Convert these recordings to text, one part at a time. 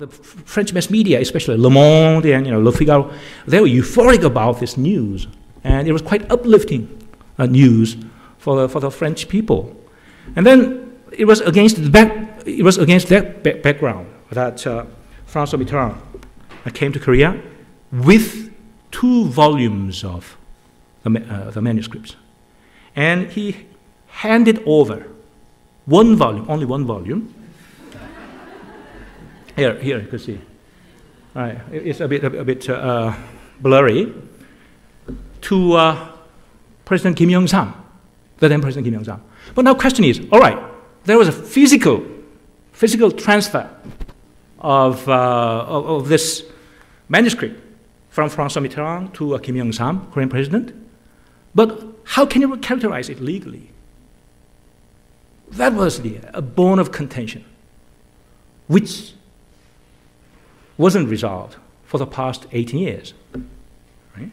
the French mass media, especially Le Monde and Le Figaro, they were euphoric about this news, and it was quite uplifting news for the French people. And then it was against that background that François Mitterrand came to Korea with 2 volumes of the manuscripts, and he handed over 1 volume, only 1 volume. Here you can see. All right, it's a bit blurry. To President Kim Young-sam, the then President Kim Young-sam. But now, question is, all right, there was a physical transfer of this manuscript from François Mitterrand to Kim Young-sam, Korean president. But how can you characterize it legally? That was a bone of contention, which wasn't resolved for the past 18 years. Right?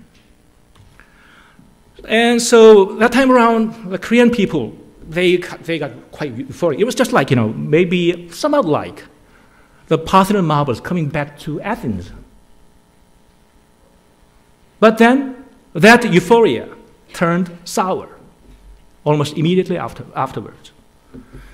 And so that time around, the Korean people, they got quite euphoric. It was just like, maybe somewhat like the Parthenon marbles coming back to Athens. But then that euphoria turned sour almost immediately afterwards.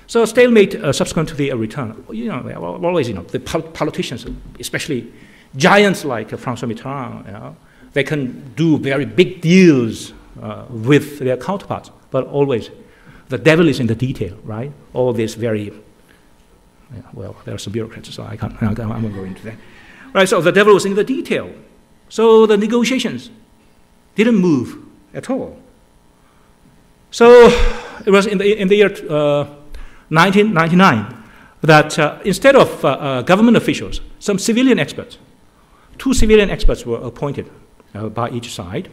So stalemate subsequent to the return. Always, the politicians, especially giants like François Mitterrand, they can do very big deals with their counterparts, but always the devil is in the detail, right? All this very, well, there are some bureaucrats, so I won't go into that. Right, so the devil was in the detail. So the negotiations didn't move at all. So it was in the year 1999 that instead of government officials, some civilian experts, 2 civilian experts were appointed by each side,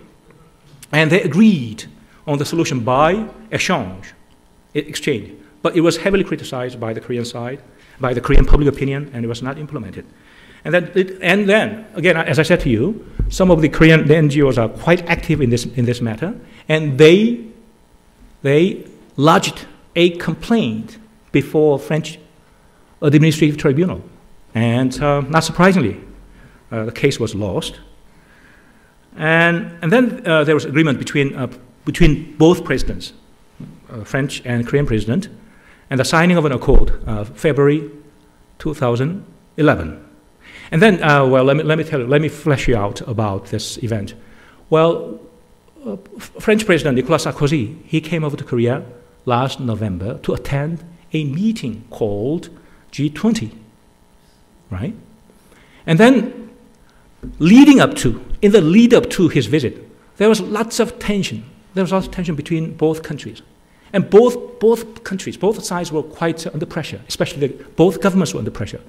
and they agreed on the solution by exchange. But it was heavily criticized by the Korean side, by the Korean public opinion, and it was not implemented. And then again, as I said to you, some of the Korean NGOs are quite active in this matter, and they lodged a complaint before French administrative tribunal, and not surprisingly, the case was lost. And then there was agreement between both presidents, French and Korean president, and the signing of an accord, February 2011. And then, well, let me flesh you out about this event. Well, French President Nicolas Sarkozy, he came over to Korea last November to attend a meeting called G20, right? And then, in the lead up to his visit, there was lots of tension. There was lots of tension between both countries. And both countries, both sides were quite under pressure, especially both governments were under pressure.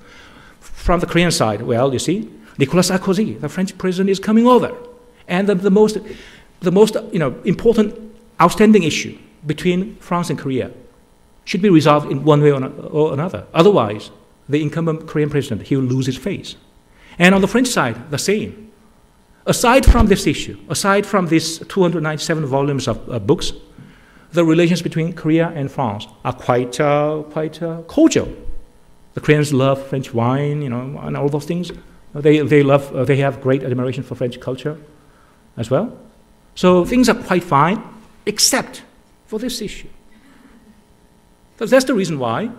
From the Korean side, well, you see, Nicolas Sarkozy, the French president, is coming over. And the most important, outstanding issue between France and Korea should be resolved in one way or another. Otherwise, the incumbent Korean president, he will lose his face. And on the French side, the same. Aside from this issue, aside from these 297 volumes of books, the relations between Korea and France are quite cordial. The Koreans love French wine, and all those things. They have great admiration for French culture as well. So things are quite fine, except for this issue. So that's the reason why,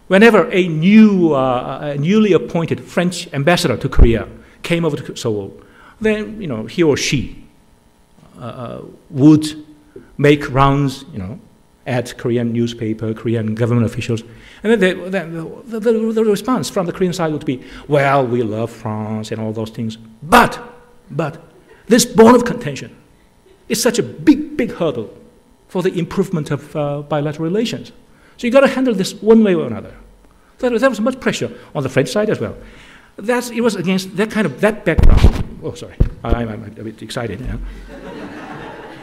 whenever a newly appointed French ambassador to Korea came over to Seoul, then he or she would make rounds, at Korean newspaper, Korean government officials, and then the response from the Korean side would be, well, we love France and all those things, but this bone of contention is such a big hurdle for the improvement of bilateral relations. So you got to handle this one way or another. There was much pressure on the French side as well. It was against that background. Oh, sorry, I'm a bit excited.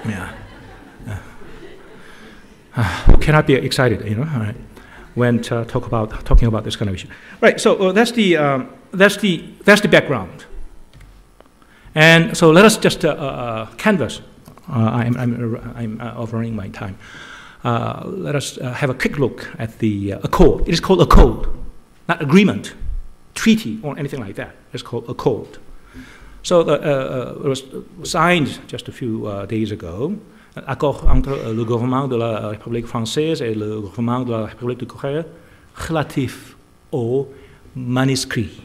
Yeah. Cannot be excited, all right, when talking about this kind of issue. Right. So that's the background. And so let us just canvas. I'm overrunning my time. Let us have a quick look at the accord. It is called accord, not agreement. treaty or anything like that. It's called accord. So it was signed just a few days ago, un accord entre le gouvernement de la République française et le gouvernement de la République de Corée relatif aux manuscrits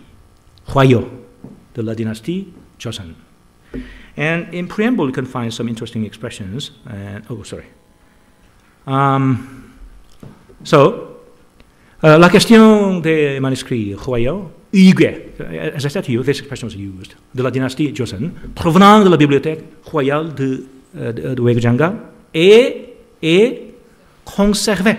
royaux de la dynastie Joseon. And in preamble, you can find some interesting expressions. And, la question des manuscrits royaux, as I said to you, this expression was used, de la dynastie Joseon, provenant de la bibliothèque royale de Weijanga, est conservé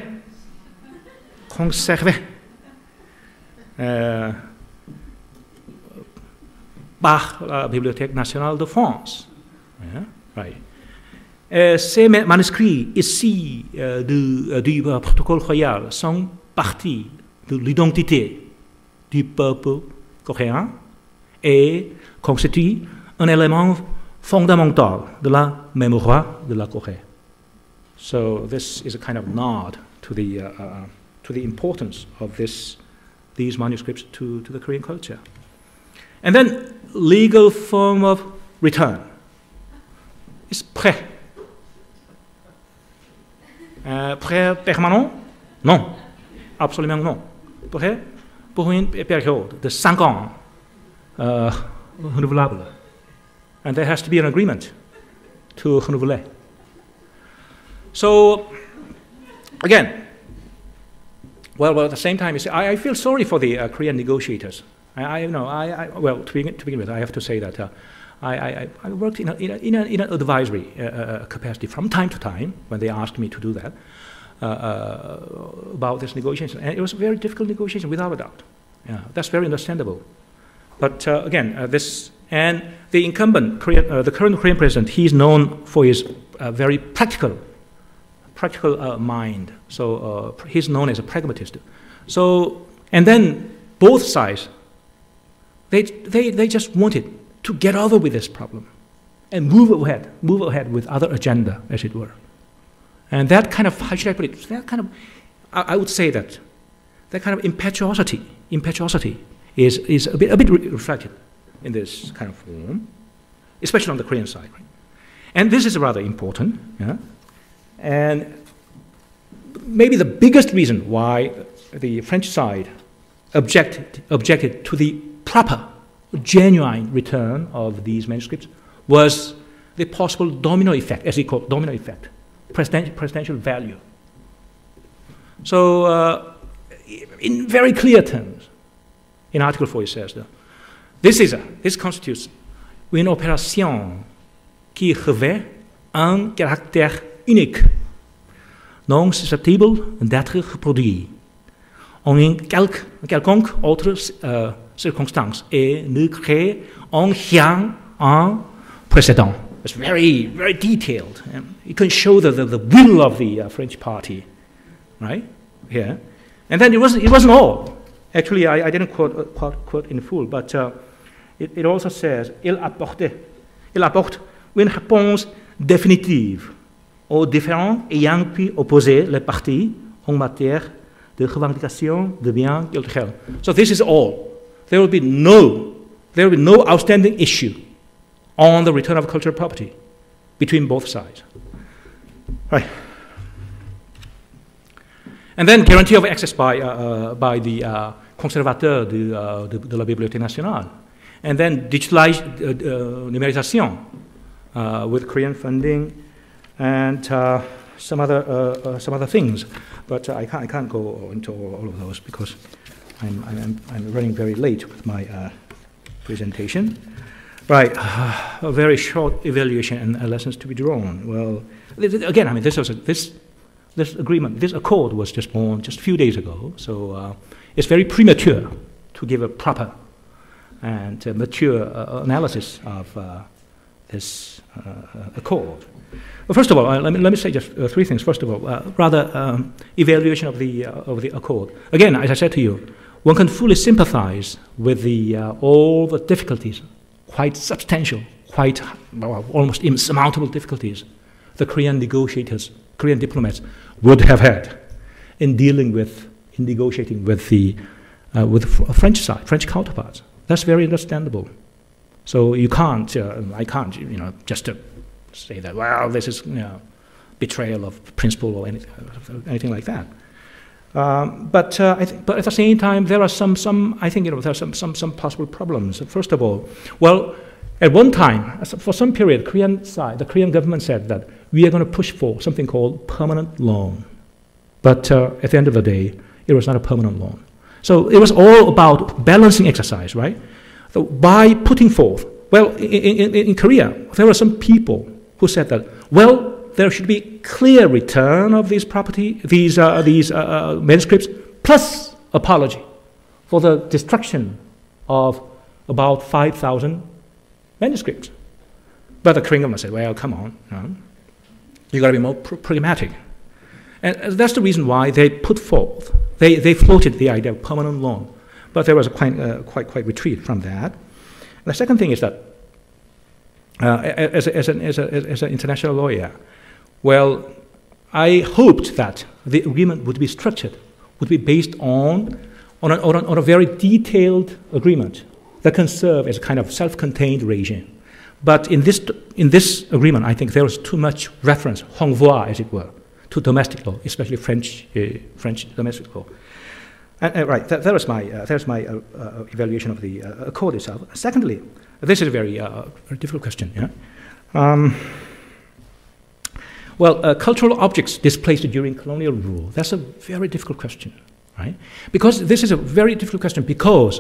par la Bibliothèque nationale de France. Yeah, right. Ces manuscrits ici du protocole royal sont partie de l'identité du peuple coréen et constituent un élément fondamental de la mémoire de la Corée. So this is a kind of nod to the importance of these manuscripts to the Korean culture. And then legal form of return is prêt. Prêt permanent? Non. Absolument non. Prêt pour une période de 5 ans renouvelable. And there has to be an agreement to renouveler. So, again, well, at the same time, you see, I feel sorry for the Korean negotiators. Well, to begin with, I have to say that I worked in an advisory capacity from time to time when they asked me to do that about this negotiation, and it was a very difficult negotiation without a doubt. Yeah, that's very understandable. But again, the incumbent, the current Korean president, he's known for his very practical mind. So he's known as a pragmatist. So, and then both sides, they just wanted to get over with this problem and move ahead with other agenda, as it were. And that kind of, how should I put it? That kind of, I would say that kind of impetuosity is a bit reflected in this kind of form, especially on the Korean side. Right? And this is rather important. Yeah? And maybe the biggest reason why the French side objected to the proper, genuine return of these manuscripts was the possible domino effect, as he called domino effect, presidential value. So, in very clear terms, in Article 4 it says that this constitutes une opération qui revêt un caractère unique, non susceptible d'être reproduit en une quelconque autre circonstance et ne crée en rien un précédent. It's very, very detailed. You can show the will of the French party, right? Here. And then it wasn't all. Actually, I didn't quote in full, but it also says il apporte une réponse définitive aux différends ayant pu opposer les parties en matière de revendication de biens culturels. So this is all. There will be no outstanding issue on the return of cultural property between both sides. Right. And then guarantee of access by the conservateur de la Bibliothèque nationale. And then numérisation with Korean funding and some other things. But I can't go into all of those because I'm running very late with my presentation. Right, a very short evaluation and lessons to be drawn. Well, again, I mean, this agreement, this accord was just born just a few days ago, so it's very premature to give a proper and mature analysis of this accord. Well, first of all, let me say just 3 things. First of all, evaluation of the accord. Again, as I said to you, one can fully sympathize with all the difficulties, quite substantial, almost insurmountable difficulties the Korean negotiators, Korean diplomats would have had in negotiating with the with French side, French counterparts. That's very understandable. So you can't, I can't, just say that, well, this is, betrayal of principle or anything like that. But at the same time, there are I think, there are some possible problems. First of all, well, at one time, for some period, the Korean government said that we are going to push for something called permanent loan. But at the end of the day, it was not a permanent loan. So it was all about balancing exercise, right? So by putting forth, well, in Korea, there were some people who said that, well, there should be clear return of these manuscripts, plus apology for the destruction of about 5,000 manuscripts. But the Korean government said, well, come on, you got to be more pragmatic. And that's the reason why they put forth, they floated the idea of permanent loan. But there was a quite retreat from that. The second thing is that, as an international lawyer, well, I hoped that the agreement would be structured, would be based on a very detailed agreement that can serve as a kind of self-contained regime. But in this agreement, I think there was too much reference, renvoi, as it were, to domestic law, especially French domestic law. Right, that was my evaluation of the accord itself. Secondly, this is a very difficult question. Yeah? Well, cultural objects displaced during colonial rule, that's a very difficult question, right? Because this is a very difficult question because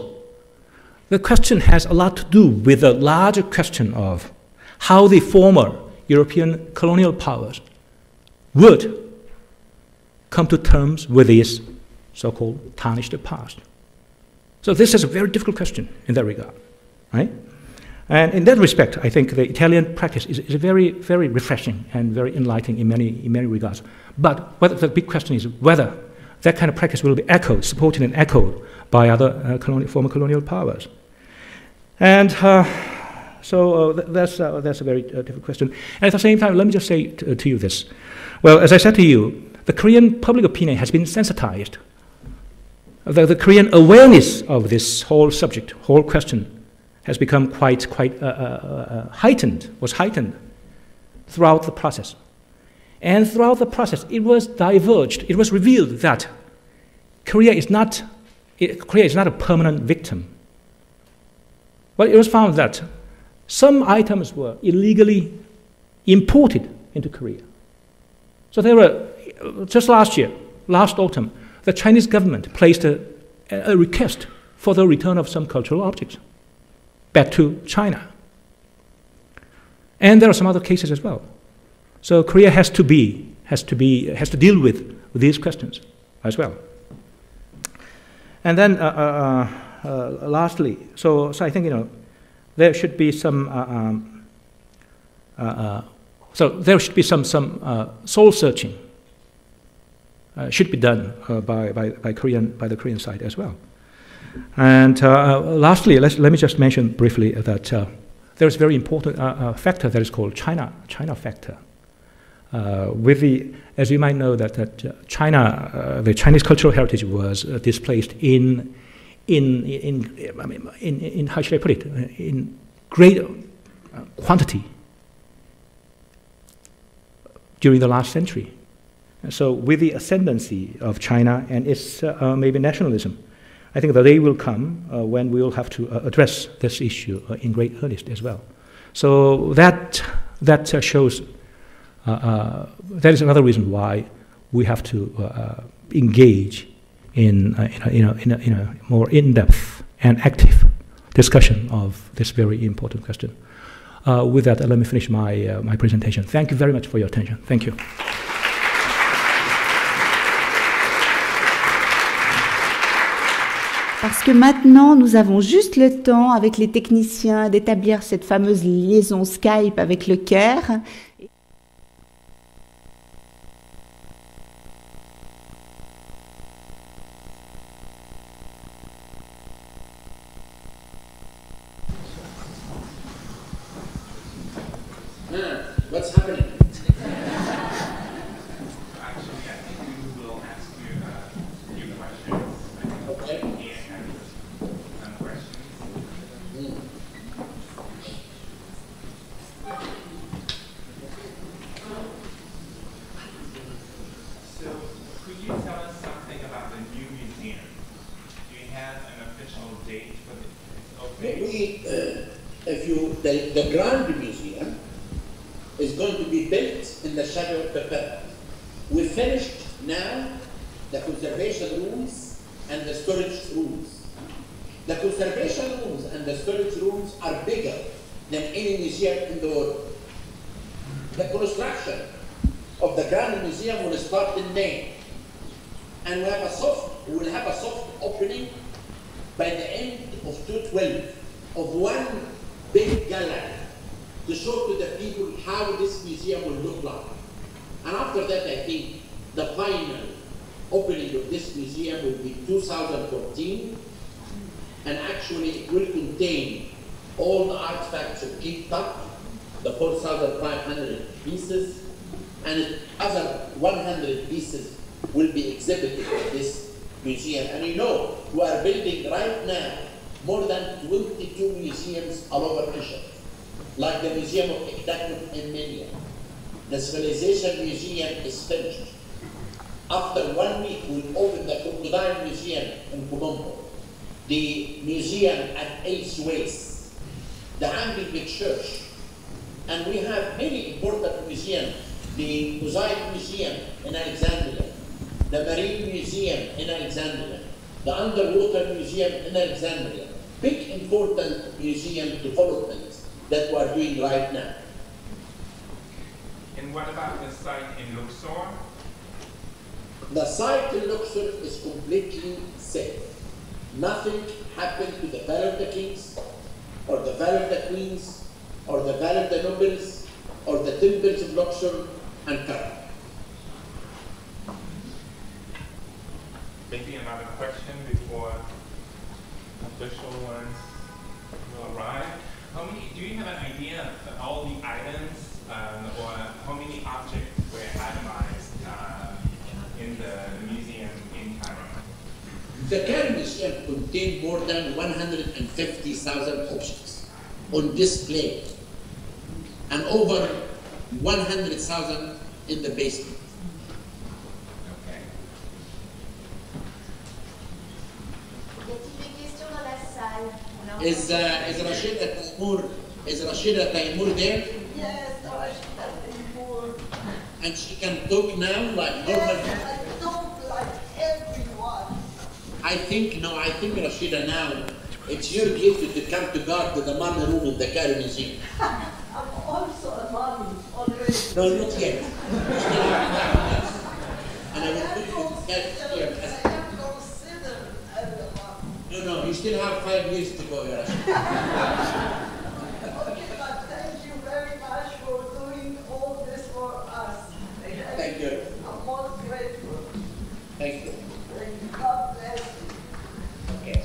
the question has a lot to do with the larger question of how the former European colonial powers would come to terms with this so-called tarnished past. So this is a very difficult question in that regard, right? And in that respect, I think the Italian practice is very, very refreshing and very enlightening in many regards. But the big question is whether that kind of practice will be echoed, supported and echoed by other former colonial powers. And so that's a very difficult question. And at the same time, let me just say to you this. Well, as I said to you, the Korean public opinion has been sensitized. The Korean awareness of this whole subject, whole question, has become quite heightened throughout the process. And throughout the process, it was diverged, it was revealed that Korea is not a permanent victim. Well, it was found that some items were illegally imported into Korea. So there were, just last autumn, the Chinese government placed a request for the return of some cultural objects back to China. And there are some other cases as well. So Korea has to deal with these questions as well. And then lastly, so I think there should be some soul searching should be done by the Korean side as well. And lastly, let me just mention briefly that there is a very important factor that is called China factor. As you might know, that China, the Chinese cultural heritage was displaced in how should I put it, in great quantity during the last century. So with the ascendancy of China and its maybe nationalism, I think the day will come when we will have to address this issue in great earnest as well. So that shows, that is another reason why we have to engage in a more in-depth and active discussion of this very important question. With that, let me finish my presentation. Thank you very much for your attention. Thank you. Parce que maintenant, nous avons juste le temps, avec les techniciens, d'établir cette fameuse liaison Skype avec le Caire. What's happening? Actually, I think we will ask you a few questions. Okay. you tell us something about the new museum? Do you have an official date for its opening? The Grand Museum is going to be built in the shadow of the palace. We finished now the conservation rooms and the storage rooms. The conservation rooms and the storage rooms are bigger than any museum in the world. The construction of the Grand Museum will start in May, and we will have a soft opening by the end of 2012 of one big gallery to show to the people how this museum will look like. And after that, I think the final opening of this museum will be 2014, and actually it will contain all the artifacts of King Tut, the 4,500 pieces, and other 100 pieces will be exhibited in this museum. And you know, we are building right now more than 22 museums all over Asia, like the Museum of Ekdakut in Mania. The Civilization Museum is finished. After 1 week, we'll open the Crocodile Museum in Colombo, the museum at El Suez, the Anglican Church, and we have many important museums, the Mosaic Museum in Alexandria, the Marine Museum in Alexandria, the Underwater Museum in Alexandria, big important museum developments that we are doing right now. And what about the site in Luxor? The site in Luxor is completely safe. Nothing happened to the Valley of the Kings, or the Valley of the Queens, or the Valley of the Nobles, or the temples of Luxor and Cairo. Maybe another question before official ones will arrive. Do you have an idea of all the items or how many objects were itemized in the museum in Cairo? The Cairo Museum contained more than 150,000 objects on display, and over 100,000 in the basement. Okay. Is Rashida Taimur there? Yes, Rashida Taimur. And she can talk now like normal? Yes, I talk like everyone. I think Rashida now, it's your duty to come to guard the mummy room in the Cairo Museum. I'm also a mummy already. No, not yet. And I will put you in here. I am considered as a mummy. No, you still have 5 years to go, Rashida. Okay, but thank you very much for doing all this for us. Thank you. I'm most grateful. Thank you. Thank you. God bless you. Okay.